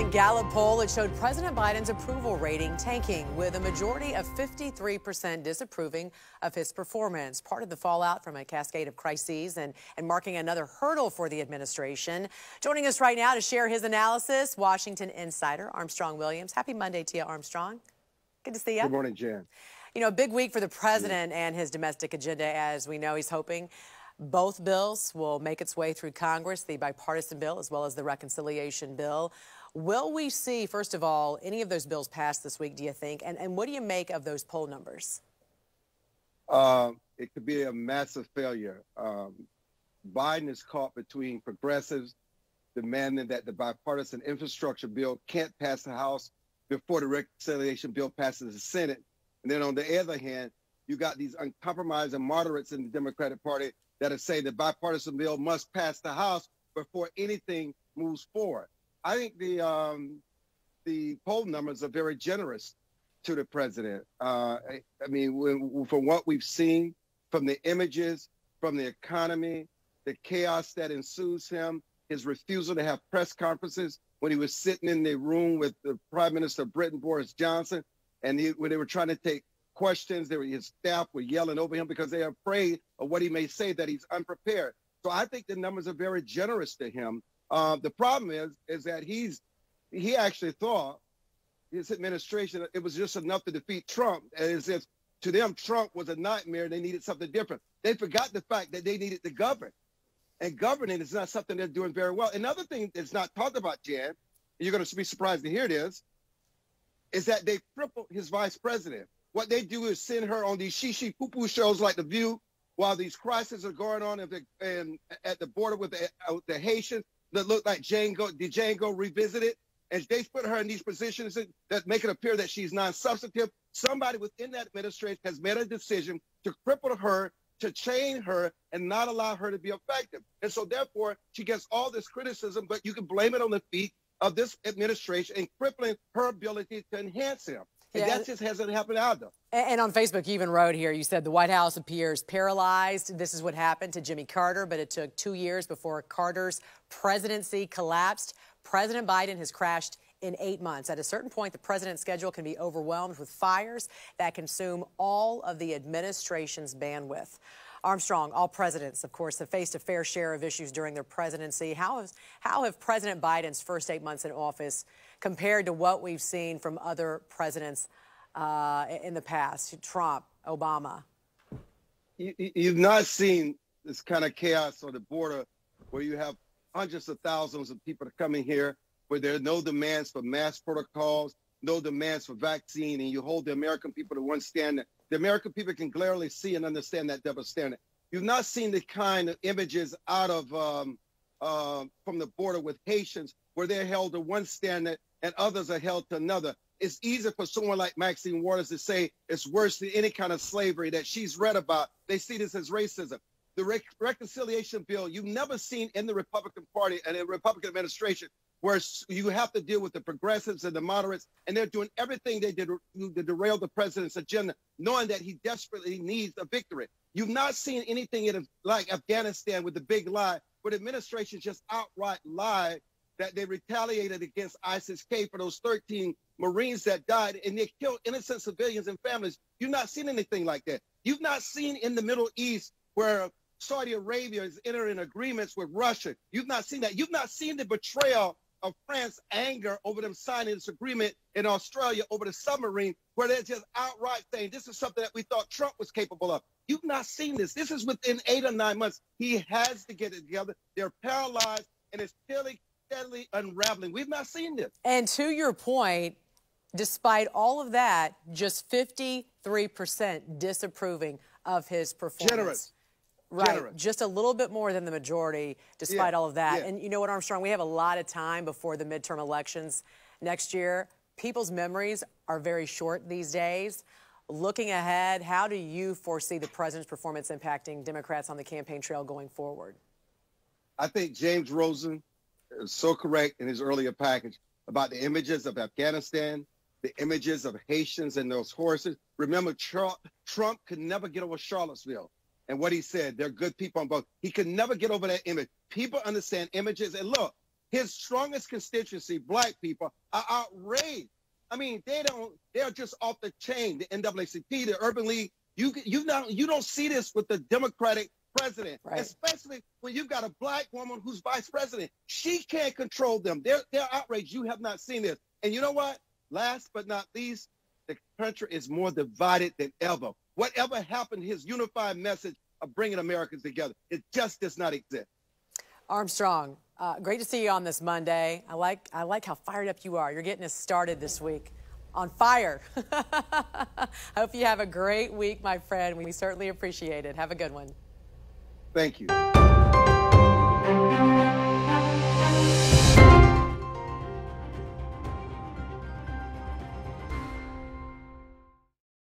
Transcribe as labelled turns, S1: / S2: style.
S1: recent Gallup poll, it showed President Biden's approval rating tanking, with a majority of 53% disapproving of his performance, part of the fallout from a cascade of crises and marking another hurdle for the administration. Joining us right now to share his analysis, Washington insider Armstrong Williams. Happy Monday to you, Armstrong. Good to see you.
S2: Good morning, Jan.
S1: You know, a big week for the president and his domestic agenda. As we know, he's hoping both bills will make its way through Congress, the bipartisan bill as well as the reconciliation bill. Will we see, first of all, any of those bills pass this week, do you think? And what do you make of those poll numbers?
S2: It could be a massive failure. Biden is caught between progressives demanding that the bipartisan infrastructure bill can't pass the House before the reconciliation bill passes the Senate. And then on the other hand, you got these uncompromising moderates in the Democratic Party that are saying the bipartisan bill must pass the House before anything moves forward. I think the poll numbers are very generous to the president. I mean, from what we've seen, from the images, from the economy, the chaos that ensues him, his refusal to have press conferences when he was sitting in the room with the Prime Minister of Britain, Boris Johnson, and when they were trying to take questions, his staff were yelling over him because they're afraid of what he may say, that he's unprepared. So I think the numbers are very generous to him. The problem is that he actually thought his administration, it was just enough to defeat Trump. As if to them, Trump was a nightmare. They needed something different. They forgot the fact that they needed to govern. And governing is not something they're doing very well. Another thing that's not talked about, Jan, and you're going to be surprised to hear this, is that they crippled his vice president. What they do is send her on these she poo-poo shows like The View while these crises are going on at the border with the Haitians that look like Django Revisited. And they put her in these positions that make it appear that she's non-substantive. Somebody within that administration has made a decision to cripple her, to chain her, and not allow her to be effective. And so therefore, she gets all this criticism, but you can blame it on the feet of this administration and crippling her ability to enhance him. And that just hasn't happened either.
S1: And on Facebook, you even wrote here, you said the White House appears paralyzed. This is what happened to Jimmy Carter, but it took 2 years before Carter's presidency collapsed. President Biden has crashed in 8 months. At a certain point, the president's schedule can be overwhelmed with fires that consume all of the administration's bandwidth. Armstrong, all presidents, of course, have faced a fair share of issues during their presidency. How have President Biden's first 8 months in office compared to what we've seen from other presidents in the past, Trump, Obama?
S2: You've not seen this kind of chaos on the border where you have hundreds of thousands of people coming here, where there are no demands for mass protocols, no demands for vaccine, and you hold the American people to one standard. The American people can clearly see and understand that double standard. You've not seen the kind of images out of from the border with Haitians, where they're held to one standard and others are held to another. It's easy for someone like Maxine Waters to say it's worse than any kind of slavery that she's read about. They see this as racism. The reconciliation bill, you've never seen in the Republican Party and the Republican administration where you have to deal with the progressives and the moderates, and they're doing everything they did to derail the president's agenda, knowing that he desperately needs a victory. You've not seen anything like Afghanistan with the big lie, where the administration just outright lied that they retaliated against ISIS-K for those 13 Marines that died, and they killed innocent civilians and families. You've not seen anything like that. You've not seen in the Middle East where Saudi Arabia is entering agreements with Russia. You've not seen that. You've not seen the betrayal of France's anger over them signing this agreement in Australia over the submarine, where they're just outright saying this is something that we thought Trump was capable of. You've not seen this. This is within 8 or 9 months. He has to get it together. They're paralyzed, and it's steadily unraveling. We've not seen this.
S1: And to your point, despite all of that, just 53% disapproving of his performance.
S2: Generous.
S1: Right,
S2: Generous.
S1: Just a little bit more than the majority, despite all of that. And you know what, Armstrong, we have a lot of time before the midterm elections next year. People's memories are very short these days. Looking ahead, how do you foresee the president's performance impacting Democrats on the campaign trail going forward?
S2: I think James Rosen is so correct in his earlier package about the images of Afghanistan, the images of Haitians and those horses. Remember, Trump could never get over Charlottesville. And what he said, they're good people on both. He could never get over that image. People understand images. And look, His strongest constituency, black people, are outraged. I mean, they're just off the chain. The NAACP, the Urban League, you don't see this with the Democratic president, right? Especially when you've got a black woman who's vice president. She can't control them. They're outraged. You have not seen this. And you know what? Last but not least, the country is more divided than ever. Whatever happened to his unified message of bringing Americans together, it just does not exist.
S1: Armstrong, great to see you on this Monday. I like how fired up you are. You're getting us started this week on fire. Hope you have a great week, my friend. We certainly appreciate it. Have a good one.
S2: Thank you.